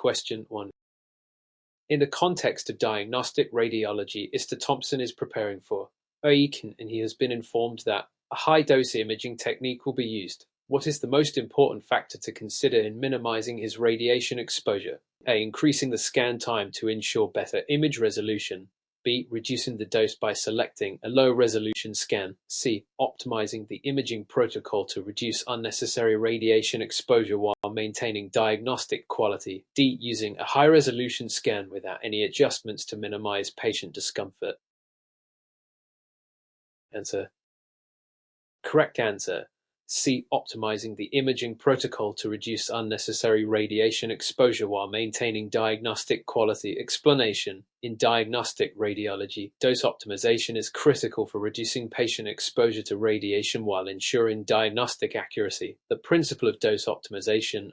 Question 1. In the context of diagnostic radiology, Mr. Thompson is preparing for OECAN, and he has been informed that a high-dose imaging technique will be used. What is the most important factor to consider in minimizing his radiation exposure? A. Increasing the scan time to ensure better image resolution. B. Reducing the dose by selecting a low-resolution scan. C. Optimizing the imaging protocol to reduce unnecessary radiation exposure while maintaining diagnostic quality. D. Using a high-resolution scan without any adjustments to minimize patient discomfort. Answer. Correct answer. C. Optimizing the imaging protocol to reduce unnecessary radiation exposure while maintaining diagnostic quality. Explanation. In diagnostic radiology, dose optimization is critical for reducing patient exposure to radiation while ensuring diagnostic accuracy. The principle of dose optimization,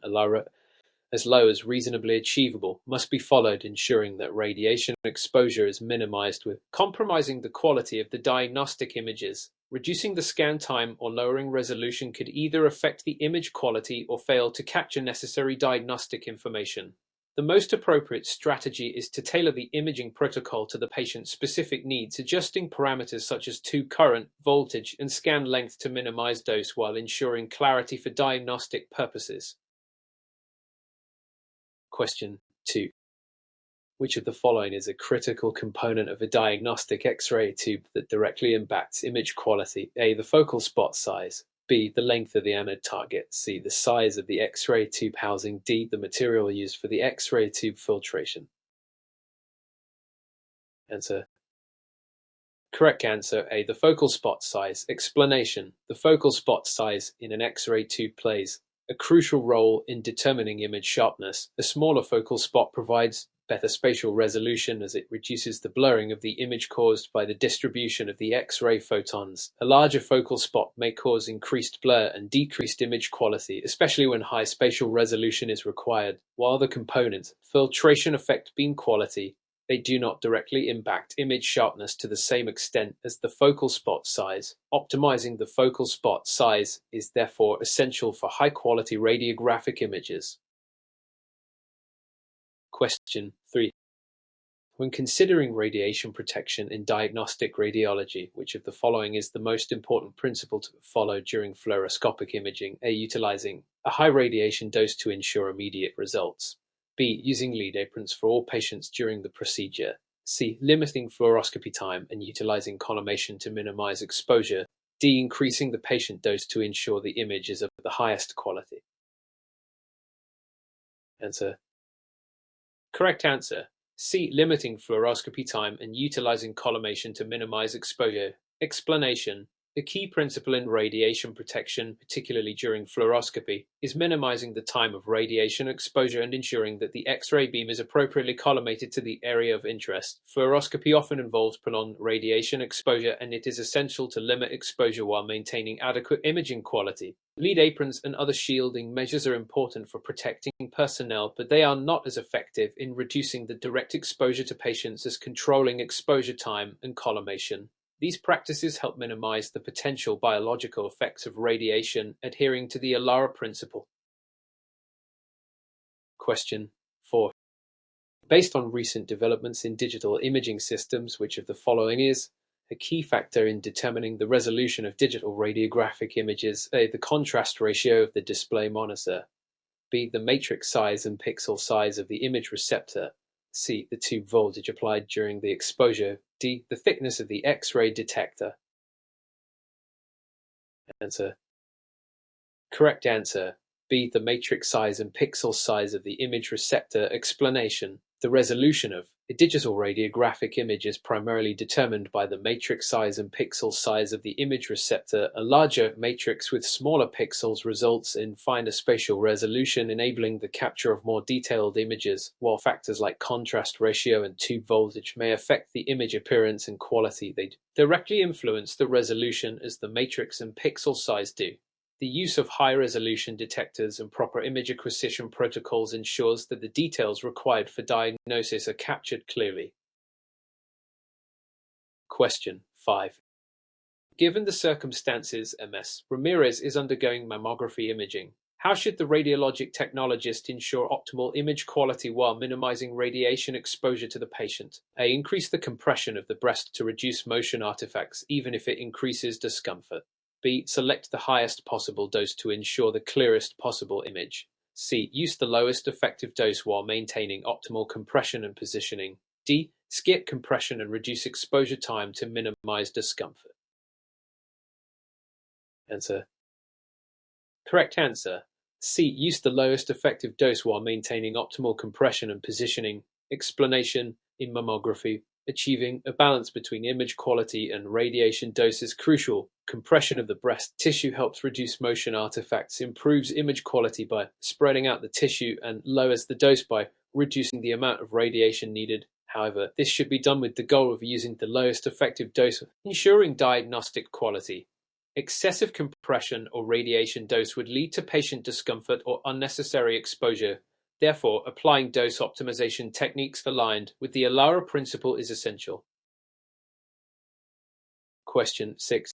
as low as reasonably achievable, must be followed, ensuring that radiation exposure is minimized with compromising the quality of the diagnostic images. Reducing the scan time or lowering resolution could either affect the image quality or fail to capture necessary diagnostic information. The most appropriate strategy is to tailor the imaging protocol to the patient's specific needs, adjusting parameters such as current, voltage, and scan length to minimize dose while ensuring clarity for diagnostic purposes. Question 2. Which of the following is a critical component of a diagnostic X-ray tube that directly impacts image quality? A. The focal spot size. B. The length of the anode target. C. The size of the X-ray tube housing. D. The material used for the X-ray tube filtration. Answer. Correct answer. A. The focal spot size. Explanation. The focal spot size in an X-ray tube plays a crucial role in determining image sharpness. A smaller focal spot provides better spatial resolution as it reduces the blurring of the image caused by the distribution of the X-ray photons. A larger focal spot may cause increased blur and decreased image quality, especially when high spatial resolution is required. While the components filtration affect beam quality, they do not directly impact image sharpness to the same extent as the focal spot size. Optimizing the focal spot size is therefore essential for high-quality radiographic images. Question 3. When considering radiation protection in diagnostic radiology, which of the following is the most important principle to follow during fluoroscopic imaging? A. Utilizing a high radiation dose to ensure immediate results. B. Using lead aprons for all patients during the procedure. C. Limiting fluoroscopy time and utilizing collimation to minimize exposure. D. Increasing the patient dose to ensure the image is of the highest quality. Answer. Correct answer. C. Limiting fluoroscopy time and utilizing collimation to minimize exposure. Explanation. The key principle in radiation protection, particularly during fluoroscopy, is minimizing the time of radiation exposure and ensuring that the X-ray beam is appropriately collimated to the area of interest. Fluoroscopy often involves prolonged radiation exposure, and it is essential to limit exposure while maintaining adequate imaging quality. Lead aprons and other shielding measures are important for protecting personnel, but they are not as effective in reducing the direct exposure to patients as controlling exposure time and collimation. These practices help minimize the potential biological effects of radiation, adhering to the ALARA principle. Question 4. Based on recent developments in digital imaging systems, which of the following is a key factor in determining the resolution of digital radiographic images? A. The contrast ratio of the display monitor. B. The matrix size and pixel size of the image receptor. C. The tube voltage applied during the exposure. D. The thickness of the X-ray detector. Answer. Correct answer. B. The matrix size and pixel size of the image receptor. Explanation. The resolution of a digital radiographic image is primarily determined by the matrix size and pixel size of the image receptor. A larger matrix with smaller pixels results in finer spatial resolution, enabling the capture of more detailed images, while factors like contrast ratio and tube voltage may affect the image appearance and quality. They directly influence the resolution as the matrix and pixel size do. The use of high-resolution detectors and proper image acquisition protocols ensures that the details required for diagnosis are captured clearly. Question 5. Given the circumstances, Ms. Ramirez is undergoing mammography imaging. How should the radiologic technologist ensure optimal image quality while minimizing radiation exposure to the patient? A. Increase the compression of the breast to reduce motion artifacts, even if it increases discomfort. B. Select the highest possible dose to ensure the clearest possible image. C. Use the lowest effective dose while maintaining optimal compression and positioning. D. Skip compression and reduce exposure time to minimize discomfort. Answer. Correct answer. C. Use the lowest effective dose while maintaining optimal compression and positioning. Explanation. In mammography, achieving a balance between image quality and radiation dose is crucial. Compression of the breast tissue helps reduce motion artifacts, improves image quality by spreading out the tissue, and lowers the dose by reducing the amount of radiation needed. However, this should be done with the goal of using the lowest effective dose, ensuring diagnostic quality. Excessive compression or radiation dose would lead to patient discomfort or unnecessary exposure. Therefore, applying dose optimization techniques aligned with the ALARA principle is essential. Question 6.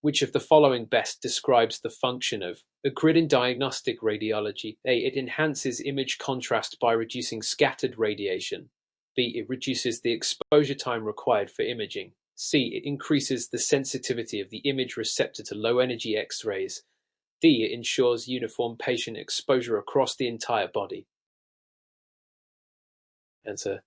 Which of the following best describes the function of a grid in diagnostic radiology? A. It enhances image contrast by reducing scattered radiation. B. It reduces the exposure time required for imaging. C. It increases the sensitivity of the image receptor to low-energy X-rays. D. It ensures uniform patient exposure across the entire body. Answer.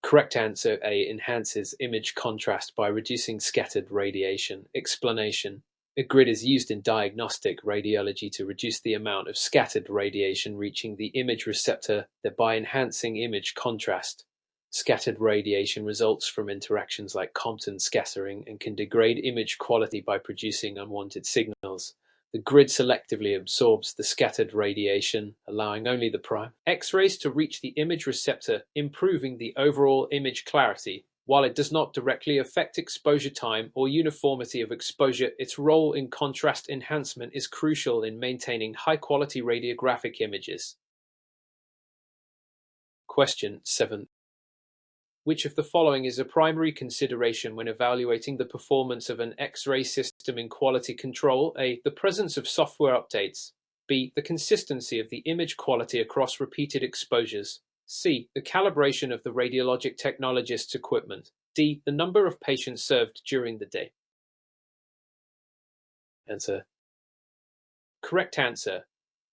Correct answer A. Enhances image contrast by reducing scattered radiation. Explanation. A grid is used in diagnostic radiology to reduce the amount of scattered radiation reaching the image receptor, thereby enhancing image contrast. Scattered radiation results from interactions like Compton scattering and can degrade image quality by producing unwanted signals. The grid selectively absorbs the scattered radiation, allowing only the prime X-rays to reach the image receptor, improving the overall image clarity. While it does not directly affect exposure time or uniformity of exposure, its role in contrast enhancement is crucial in maintaining high-quality radiographic images. Question 7. Which of the following is a primary consideration when evaluating the performance of an X-ray system in quality control? A. The presence of software updates. B. The consistency of the image quality across repeated exposures. C. The calibration of the radiologic technologist's equipment. D. The number of patients served during the day. Answer. Correct answer.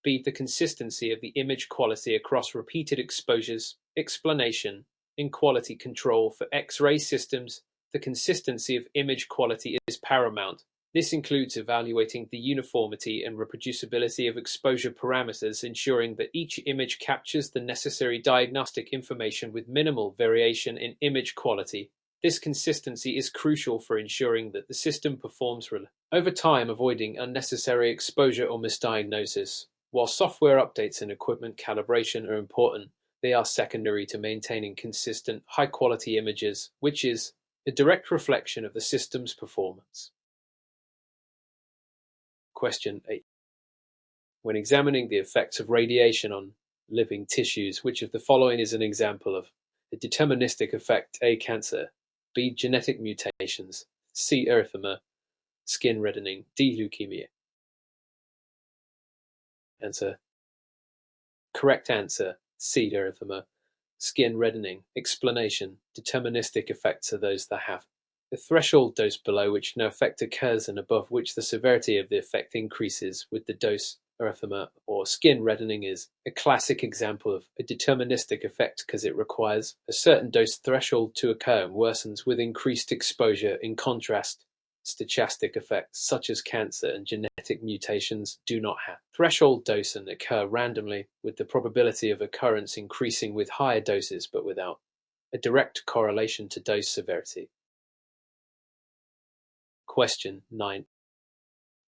B. The consistency of the image quality across repeated exposures. Explanation. In quality control for X-ray systems, the consistency of image quality is paramount. This includes evaluating the uniformity and reproducibility of exposure parameters, ensuring that each image captures the necessary diagnostic information with minimal variation in image quality. This consistency is crucial for ensuring that the system performs well over time, avoiding unnecessary exposure or misdiagnosis. While software updates and equipment calibration are important, they are secondary to maintaining consistent, high-quality images, which is a direct reflection of the system's performance. Question 8. When examining the effects of radiation on living tissues, which of the following is an example of a deterministic effect? A. Cancer. B. Genetic mutations. C. Erythema. Skin reddening. D. Leukemia. Answer. Correct answer. C. Erythema. Skin reddening. Explanation. Deterministic effects are those that have a threshold dose below which no effect occurs and above which the severity of the effect increases with the dose. Erythema or skin reddening is a classic example of a deterministic effect because it requires a certain dose threshold to occur and worsens with increased exposure. In contrast, stochastic effects such as cancer and genetic mutations do not have threshold dose and occur randomly, with the probability of occurrence increasing with higher doses but without a direct correlation to dose severity. Question 9.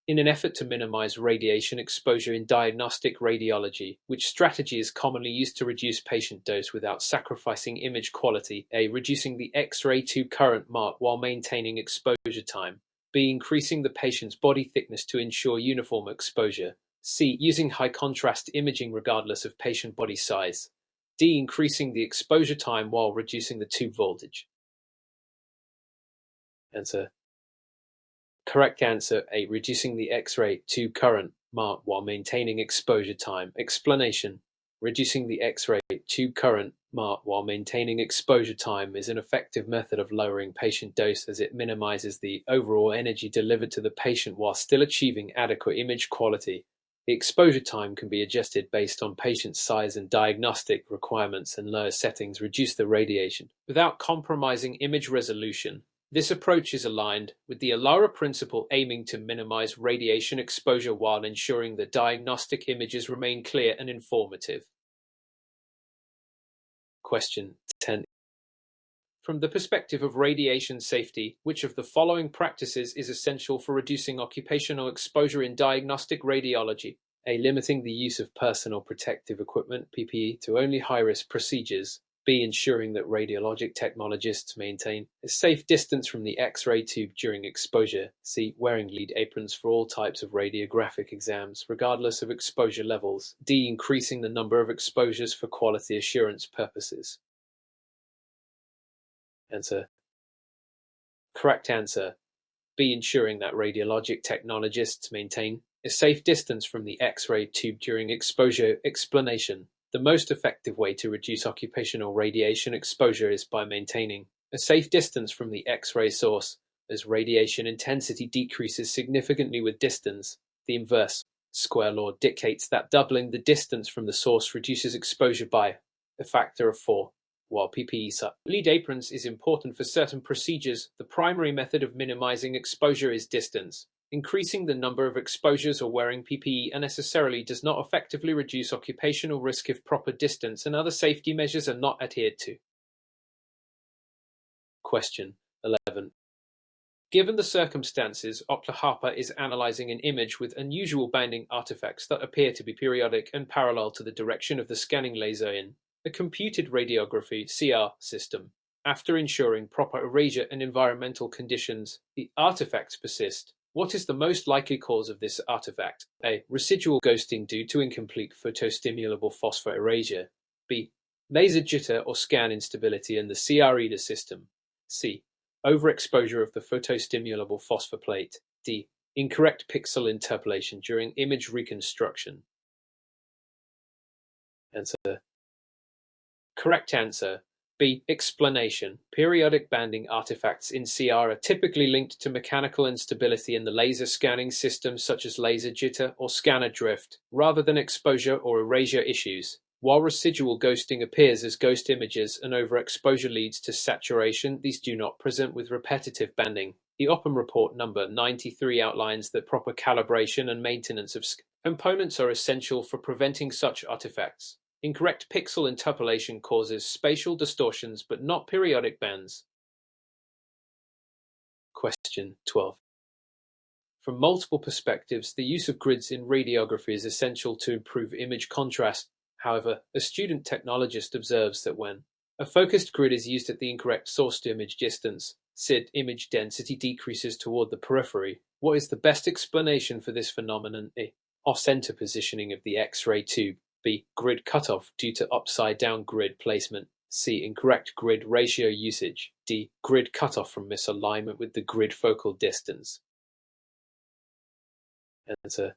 In an effort to minimize radiation exposure in diagnostic radiology, which strategy is commonly used to reduce patient dose without sacrificing image quality? A. Reducing the X-ray to current mark while maintaining exposure time. B. Increasing the patient's body thickness to ensure uniform exposure. C. Using high-contrast imaging regardless of patient body size. D. Increasing the exposure time while reducing the tube voltage. Answer. Correct answer A. Reducing the X-ray to current while maintaining exposure time. Explanation: reducing the X-ray tube current while maintaining exposure time is an effective method of lowering patient dose as it minimizes the overall energy delivered to the patient while still achieving adequate image quality. The exposure time can be adjusted based on patient size and diagnostic requirements, and lower settings reduce the radiation without compromising image resolution. This approach is aligned with the ALARA principle, aiming to minimize radiation exposure while ensuring that diagnostic images remain clear and informative. Question 10. From the perspective of radiation safety, which of the following practices is essential for reducing occupational exposure in diagnostic radiology? A. Limiting the use of personal protective equipment (PPE) to only high-risk procedures. B. Ensuring that radiologic technologists maintain a safe distance from the X-ray tube during exposure. C. Wearing lead aprons for all types of radiographic exams, regardless of exposure levels. D. Increasing the number of exposures for quality assurance purposes. Answer. Correct answer. B. Ensuring that radiologic technologists maintain a safe distance from the X-ray tube during exposure. Explanation: the most effective way to reduce occupational radiation exposure is by maintaining a safe distance from the X-ray source, as radiation intensity decreases significantly with distance. The inverse square law dictates that doubling the distance from the source reduces exposure by a factor of 4. While PPE lead aprons is important for certain procedures, the primary method of minimizing exposure is distance. Increasing the number of exposures or wearing PPE unnecessarily does not effectively reduce occupational risk if proper distance and other safety measures are not adhered to. Question 11. Given the circumstances, Harper is analyzing an image with unusual banding artifacts that appear to be periodic and parallel to the direction of the scanning laser in a computed radiography (CR) system. After ensuring proper erasure and environmental conditions, the artifacts persist. What is the most likely cause of this artifact? A. Residual ghosting due to incomplete photostimulable phosphor erasure. B. Laser jitter or scan instability in the CR reader system. C. Overexposure of the photostimulable phosphor plate. D. Incorrect pixel interpolation during image reconstruction. Answer. Correct answer. B. Explanation: periodic banding artifacts in CR are typically linked to mechanical instability in the laser scanning system, such as laser jitter or scanner drift, rather than exposure or erasure issues. While residual ghosting appears as ghost images and overexposure leads to saturation, these do not present with repetitive banding. The Oppen Report number 93 outlines that proper calibration and maintenance of components are essential for preventing such artifacts. Incorrect pixel interpolation causes spatial distortions but not periodic bands. Question 12. From multiple perspectives, the use of grids in radiography is essential to improve image contrast. However, a student technologist observes that when a focused grid is used at the incorrect source-to-image distance, SID image density decreases toward the periphery. What is the best explanation for this phenomenon? A. Off-center positioning of the X-ray tube. B. Grid cutoff due to upside-down grid placement. C. Incorrect grid ratio usage. D. Grid cutoff from misalignment with the grid focal distance. Answer.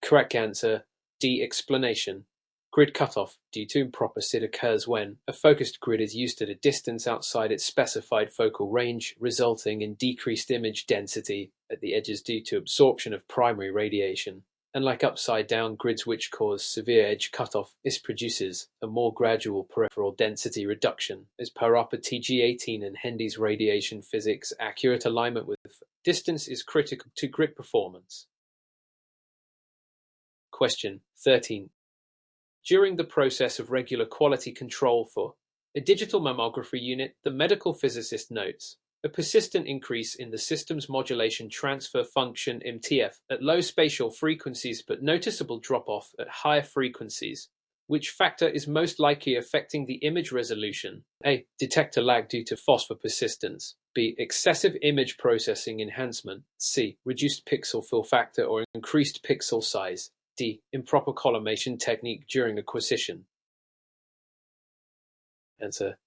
Correct answer. D. Explanation. Grid cutoff due to improper SID occurs when a focused grid is used at a distance outside its specified focal range, resulting in decreased image density at the edges due to absorption of primary radiation. Unlike upside-down grids which cause severe edge cutoff, this produces a more gradual peripheral density reduction. As per ARPA TG18 and Hendy's radiation physics, accurate alignment with distance is critical to grid performance. Question 13. During the process of regular quality control for a digital mammography unit, the medical physicist notes a persistent increase in the system's modulation transfer function (MTF) at low spatial frequencies but noticeable drop-off at higher frequencies. Which factor is most likely affecting the image resolution? A. Detector lag due to phosphor persistence. B. Excessive image processing enhancement. C. Reduced pixel fill factor or increased pixel size. D. Improper collimation technique during acquisition. Answer.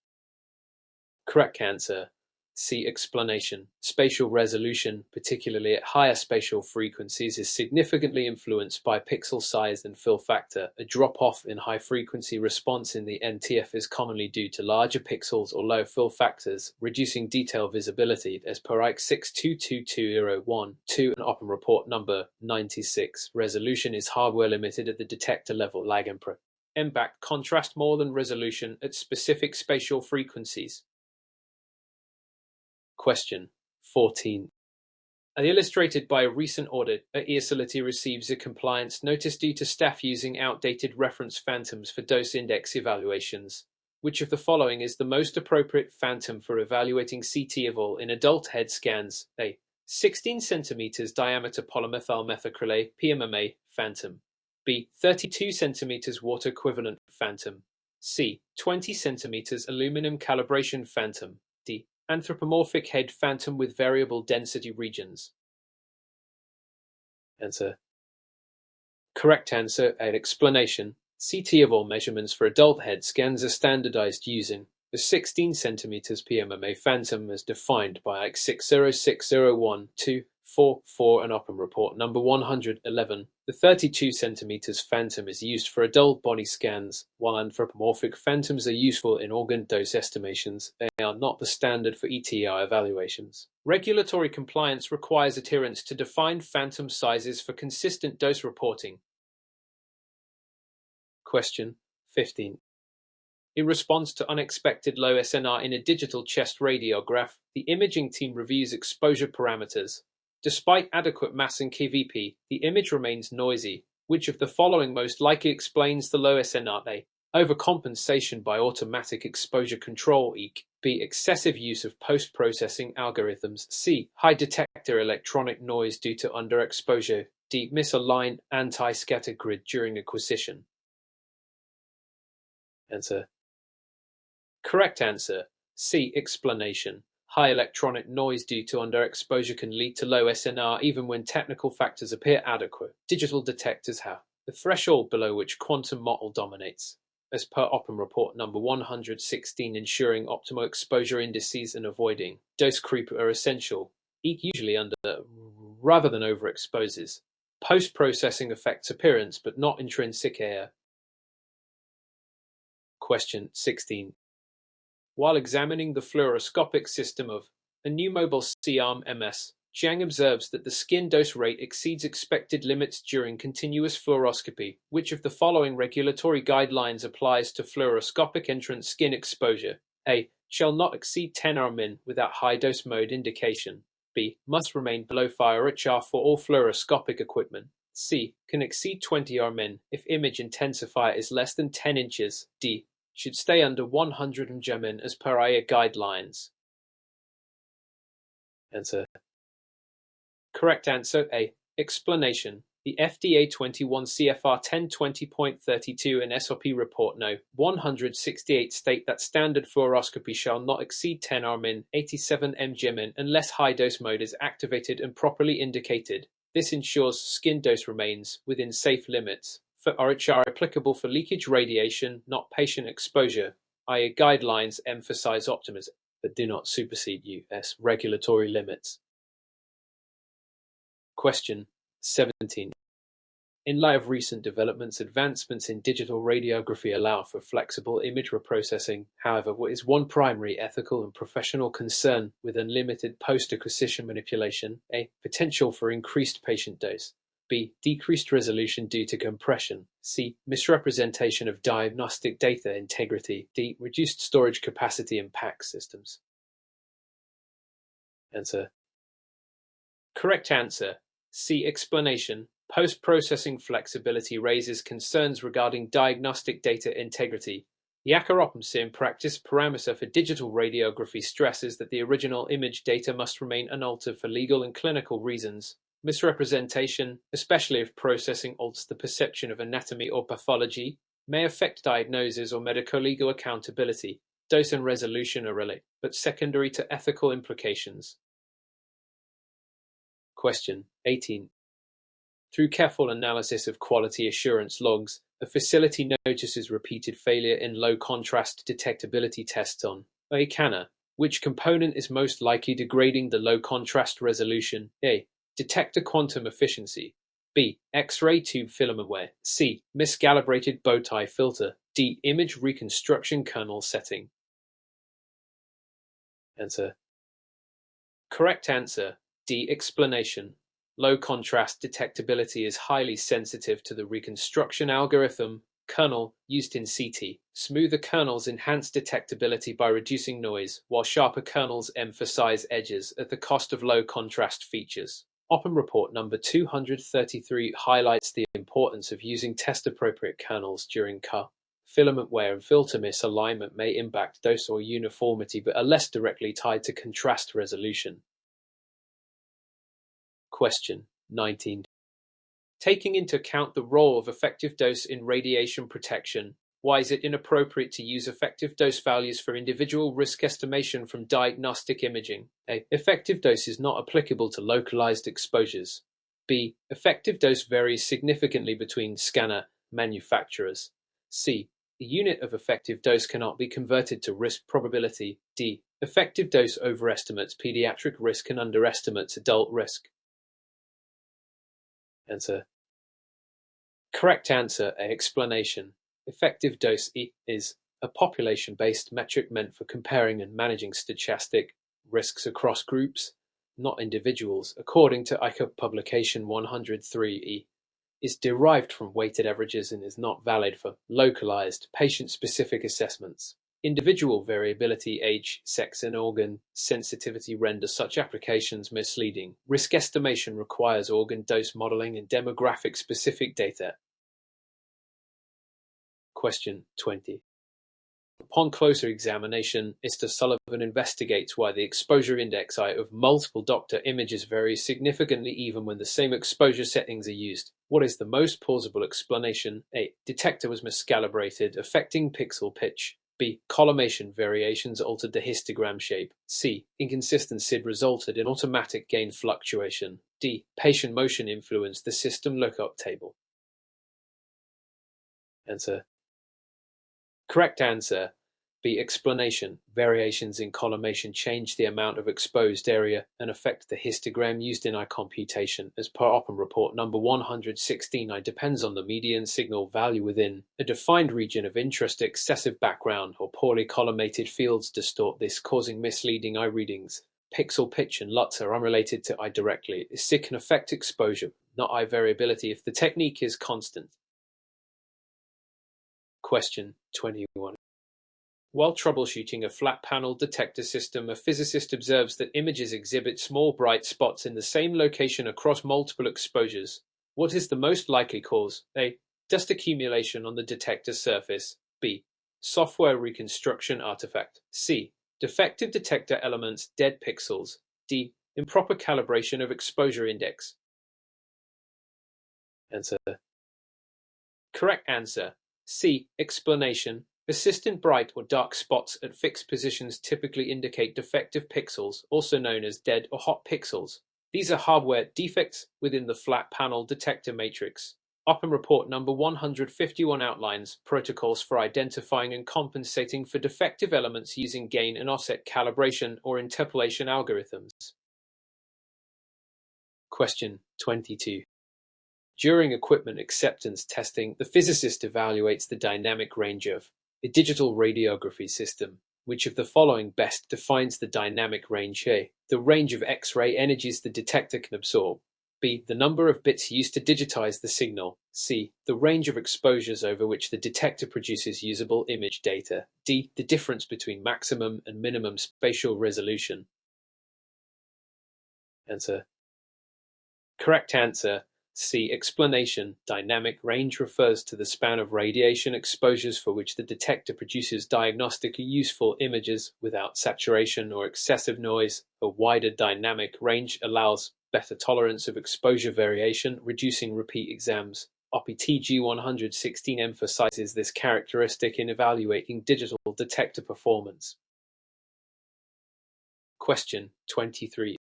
Correct answer. See explanation. Spatial resolution, particularly at higher spatial frequencies, is significantly influenced by pixel size and fill factor. A drop-off in high-frequency response in the NTF is commonly due to larger pixels or low fill factors, reducing detail visibility, as per IC 6222012 and Open Report number 96. Resolution is hardware limited at the detector level. Lag and impact contrast more than resolution at specific spatial frequencies. Question 14. Illustrated by a recent audit, a facility receives a compliance notice due to staff using outdated reference phantoms for dose index evaluations. Which of the following is the most appropriate phantom for evaluating CT eval in adult head scans? A. 16 cm diameter polymethyl methacrylate PMMA phantom. B. 32 cm water equivalent phantom. C. 20 cm aluminum calibration phantom. D. Anthropomorphic head phantom with variable density regions. Answer. Correct answer. An explanation. CT eval measurements for adult head scans are standardized using the 16 cm PMMA phantom as defined by IC 606012444 and Open Report number 111. The 32 cm phantom is used for adult body scans, while anthropomorphic phantoms are useful in organ dose estimations. They are not the standard for ETR evaluations. Regulatory compliance requires adherence to defined phantom sizes for consistent dose reporting. Question 15. In response to unexpected low SNR in a digital chest radiograph, the imaging team reviews exposure parameters. Despite adequate mass and KVP, the image remains noisy. Which of the following most likely explains the low SNR? A. Overcompensation by automatic exposure control (EEC). B. Excessive use of post-processing algorithms. C. High detector electronic noise due to underexposure. D. Misaligned anti-scatter grid during acquisition. Answer. Correct answer. C. Explanation. High electronic noise due to underexposure can lead to low SNR even when technical factors appear adequate. Digital detectors have the threshold below which quantum model dominates. As per Open Report number 116, ensuring optimal exposure indices and avoiding dose creep are essential. EEC usually under rather than overexposes. Post-processing affects appearance but not intrinsic air. Question 16. While examining the fluoroscopic system of a new mobile C-arm MS, Zhang observes that the skin dose rate exceeds expected limits during continuous fluoroscopy. Which of the following regulatory guidelines applies to fluoroscopic entrance skin exposure? A. Shall not exceed 10 Rmin without high-dose mode indication. B. Must remain below FIRHR for all fluoroscopic equipment. C. Can exceed 20 Rmin if image intensifier is less than 10 inches. D. Should stay under 100 Mmin as per IA guidelines. Answer. Correct answer. A. Explanation. The FDA 21 CFR 1020.32 and SOP Report No. 168 state that standard fluoroscopy shall not exceed 10 Rmin, 87 mgmin unless high-dose mode is activated and properly indicated. This ensures skin dose remains within safe limits. FIRHR applicable for leakage radiation, not patient exposure. IA guidelines emphasize optimism, but do not supersede US regulatory limits. Question 17. In light of recent developments, advancements in digital radiography allow for flexible image reprocessing. However, what is one primary ethical and professional concern with unlimited post-acquisition manipulation? A. Potential for increased patient dose. B. Decreased resolution due to compression. C. Misrepresentation of diagnostic data integrity. D. Reduced storage capacity in PACS systems. Answer. Correct answer. C. Explanation. Post-processing flexibility raises concerns regarding diagnostic data integrity. Yakaropamsi in practice parameter for digital radiography stresses that the original image data must remain unaltered for legal and clinical reasons. Misrepresentation, especially if processing alters the perception of anatomy or pathology, may affect diagnosis or medico-legal accountability. Dose and resolution are related, but secondary to ethical implications. Question 18. Through careful analysis of quality assurance logs, a facility notices repeated failure in low-contrast detectability tests on ACANA, Which component is most likely degrading the low contrast resolution? A. Detector quantum efficiency. B. X-ray tube filament wear. C. Miscalibrated bow tie filter. D. Image reconstruction kernel setting. Answer. Correct answer. D. Explanation. Low contrast detectability is highly sensitive to the reconstruction algorithm kernel used in CT. Smoother kernels enhance detectability by reducing noise, while sharper kernels emphasize edges at the cost of low contrast features. Open report number 233 highlights the importance of using test-appropriate kernels during CA. Filament wear and filter misalignment may impact dose or uniformity but are less directly tied to contrast resolution. Question 19. Taking into account the role of effective dose in radiation protection, why is it inappropriate to use effective dose values for individual risk estimation from diagnostic imaging? A. Effective dose is not applicable to localized exposures. B. Effective dose varies significantly between scanner manufacturers. C. The unit of effective dose cannot be converted to risk probability. D. Effective dose overestimates pediatric risk and underestimates adult risk. Answer. Correct answer. A. Explanation. Effective dose E is a population-based metric meant for comparing and managing stochastic risks across groups, not individuals. According to ICA publication 103E, is derived from weighted averages and is not valid for localized, patient-specific assessments. Individual variability, age, sex, and organ sensitivity render such applications misleading. Risk estimation requires organ dose modeling and demographic-specific data. Question 20. Upon closer examination, Mr. Sullivan investigates why the exposure index I of multiple doctor images varies significantly even when the same exposure settings are used. What is the most plausible explanation? A. Detector was miscalibrated, affecting pixel pitch. B. Collimation variations altered the histogram shape. C. Inconsistent SID resulted in automatic gain fluctuation. D. Patient motion influenced the system lookup table. Answer. Correct answer. B. Explanation. Variations in collimation change the amount of exposed area and affect the histogram used in eye computation. As per Open report number 116, I depends on the median signal value within a defined region of interest. Excessive background or poorly collimated fields distort this, causing misleading eye readings. Pixel pitch and LUTs are unrelated to eye directly. SID can affect exposure, not eye variability, if the technique is constant. Question 21. While troubleshooting a flat panel detector system, a physicist observes that images exhibit small bright spots in the same location across multiple exposures. What is the most likely cause? A. Dust accumulation on the detector surface. B. Software reconstruction artifact. C. Defective detector elements, dead pixels. D. Improper calibration of exposure index. Answer. Correct answer. C. Explanation. Persistent bright or dark spots at fixed positions typically indicate defective pixels, also known as dead or hot pixels. These are hardware defects within the flat panel detector matrix. Open report number 151 outlines protocols for identifying and compensating for defective elements using gain and offset calibration or interpolation algorithms. Question 22. During equipment acceptance testing, the physicist evaluates the dynamic range of a digital radiography system. Which of the following best defines the dynamic range? A. The range of X-ray energies the detector can absorb. B. The number of bits used to digitize the signal. C. The range of exposures over which the detector produces usable image data. D. The difference between maximum and minimum spatial resolution. Answer. Correct answer. C. Explanation. Dynamic range refers to the span of radiation exposures for which the detector produces diagnostically useful images without saturation or excessive noise. A wider dynamic range allows better tolerance of exposure variation, reducing repeat exams. OPTG 116 emphasizes this characteristic in evaluating digital detector performance. Question 23.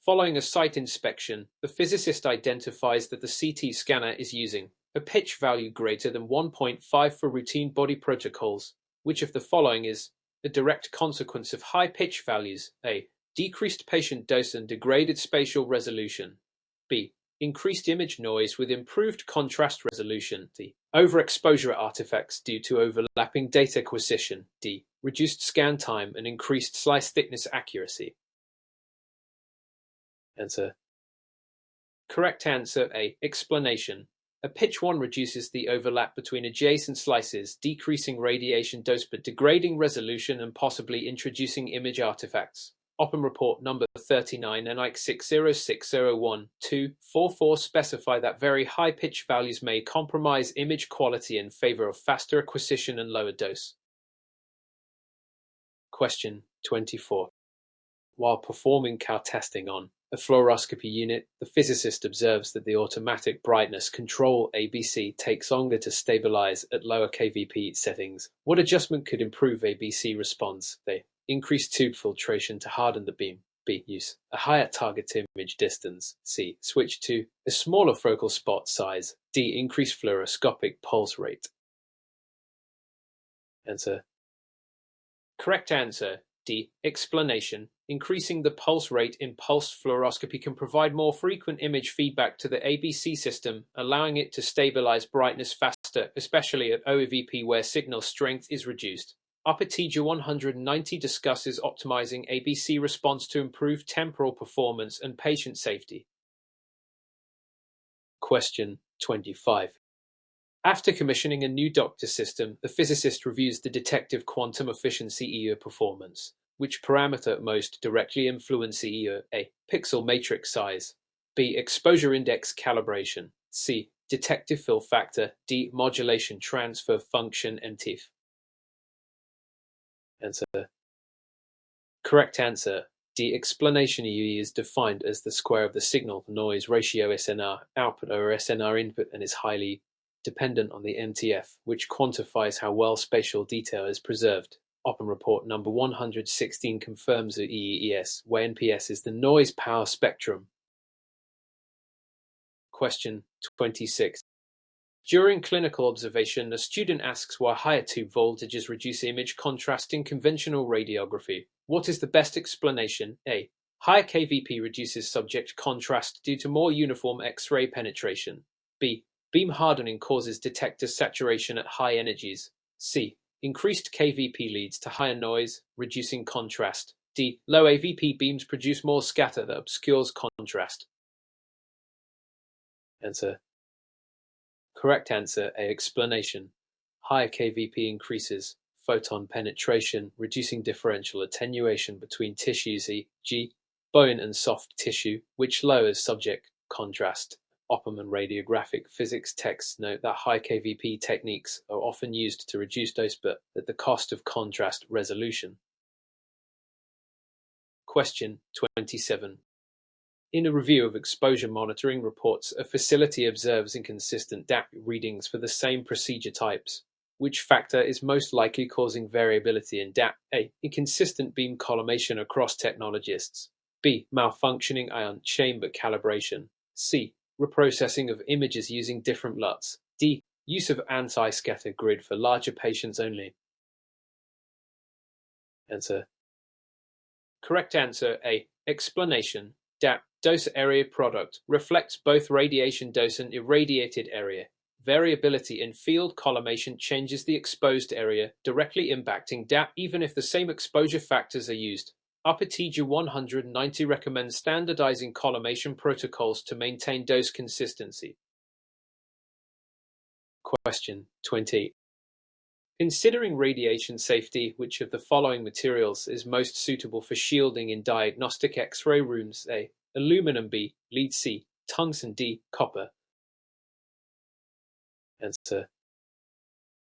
Following a site inspection, the physicist identifies that the CT scanner is using a pitch value greater than 1.5 for routine body protocols. Which of the following is a direct consequence of high pitch values. A. Decreased patient dose and degraded spatial resolution. B. Increased image noise with improved contrast resolution. D. Overexposure artifacts due to overlapping data acquisition. D. Reduced scan time and increased slice thickness accuracy. Answer. Correct answer A. Explanation. A pitch 1 reduces the overlap between adjacent slices, decreasing radiation dose but degrading resolution and possibly introducing image artifacts. Open report number 39 and IC 60601-244 specify that very high pitch values may compromise image quality in favor of faster acquisition and lower dose. Question 24. While performing CAR testing on a fluoroscopy unit, the physicist observes that the automatic brightness control ABC takes longer to stabilize at lower kVp settings. What adjustment could improve ABC response? A. Increase tube filtration to harden the beam. B. Use a higher target image distance. C. Switch to a smaller focal spot size. D. Increase fluoroscopic pulse rate. Answer. Correct answer. D. Explanation. Increasing the pulse rate in pulsed fluoroscopy can provide more frequent image feedback to the ABC system, allowing it to stabilize brightness faster, especially at OVP where signal strength is reduced. Arpeteja 190 discusses optimizing ABC response to improve temporal performance and patient safety. Question 25. After commissioning a new doctor system, the physicist reviews the detective quantum efficiency EO performance. Which parameter most directly influence EO? A. Pixel matrix size. B. Exposure index calibration. C. Detective fill factor. D. Modulation transfer function MTIF. Answer. Correct answer. D. Explanation EE is defined as the square of the signal-to-noise ratio SNR output over SNR input and is highly dependent on the MTF, which quantifies how well spatial detail is preserved. Open report number 116 confirms the EES, where NPS is the noise power spectrum. Question 26. During clinical observation, a student asks why higher tube voltages reduce image contrast in conventional radiography. What is the best explanation? A. Higher kVp reduces subject contrast due to more uniform X-ray penetration. B. Beam hardening causes detector saturation at high energies. C. Increased kVp leads to higher noise, reducing contrast. D. Low AVP beams produce more scatter that obscures contrast. Answer. Correct answer A. Explanation. Higher kVp increases photon penetration, reducing differential attenuation between tissues e.g. bone and soft tissue, which lowers subject contrast. Opperman radiographic physics texts note that high kVp techniques are often used to reduce dose but at the cost of contrast resolution. Question 27. In a review of exposure monitoring reports, a facility observes inconsistent DAP readings for the same procedure types. Which factor is most likely causing variability in DAP? A. Inconsistent beam collimation across technologists. B. Malfunctioning ion chamber calibration. C. Reprocessing of images using different LUTs. D. Use of anti-scatter grid for larger patients only. Answer. Correct answer A. Explanation. DAP, dose area product, reflects both radiation dose and irradiated area. Variability in field collimation changes the exposed area, directly impacting DAP even if the same exposure factors are used. Arpeteja 190 recommends standardizing collimation protocols to maintain dose consistency. Question 20. Considering radiation safety, which of the following materials is most suitable for shielding in diagnostic X-ray rooms? A. Aluminum. B. Lead. C. Tungsten. D. Copper. Answer.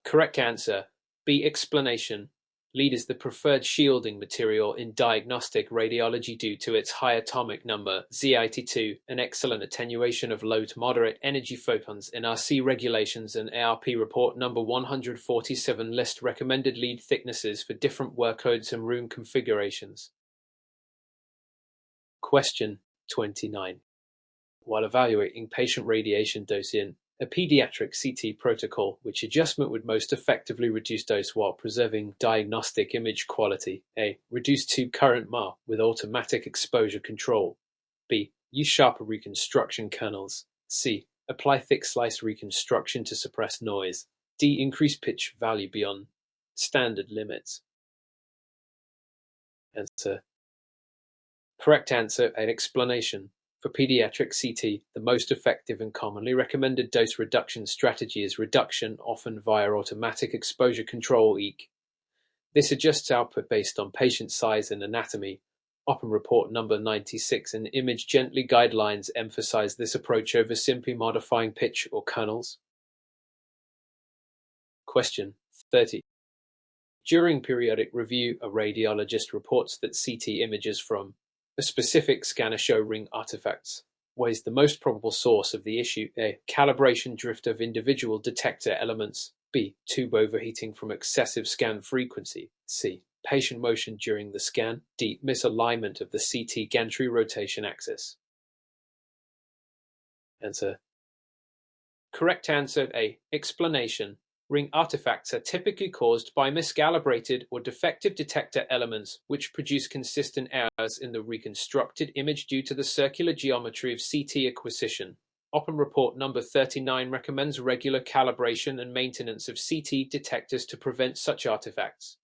Correct answer. B. Explanation. Lead is the preferred shielding material in diagnostic radiology due to its high atomic number, Z82, and excellent attenuation of low to moderate energy photons. NRC regulations and ARP report number 147 list recommended lead thicknesses for different workloads and room configurations. Question 29. While evaluating patient radiation dose in A pediatric CT protocol, which adjustment would most effectively reduce dose while preserving diagnostic image quality. A. Reduce tube current MAR with automatic exposure control. B. Use sharper reconstruction kernels. C. Apply thick slice reconstruction to suppress noise. D. Increase pitch value beyond standard limits. Answer. Correct answer. An explanation. For pediatric CT, the most effective and commonly recommended dose reduction strategy is reduction, often via automatic exposure control (EEC). This adjusts output based on patient size and anatomy. Open report number 96 and image gently guidelines emphasize this approach over simply modifying pitch or kernels. Question 30. During periodic review, a radiologist reports that CT images from a specific scanner show ring artifacts. What is the most probable source of the issue? A. Calibration drift of individual detector elements. B. Tube overheating from excessive scan frequency. C. Patient motion during the scan. D. Misalignment of the CT gantry rotation axis. Answer. Correct answer. A. Explanation. Ring artifacts are typically caused by miscalibrated or defective detector elements, which produce consistent errors in the reconstructed image due to the circular geometry of CT acquisition. Open report number 39 recommends regular calibration and maintenance of CT detectors to prevent such artifacts.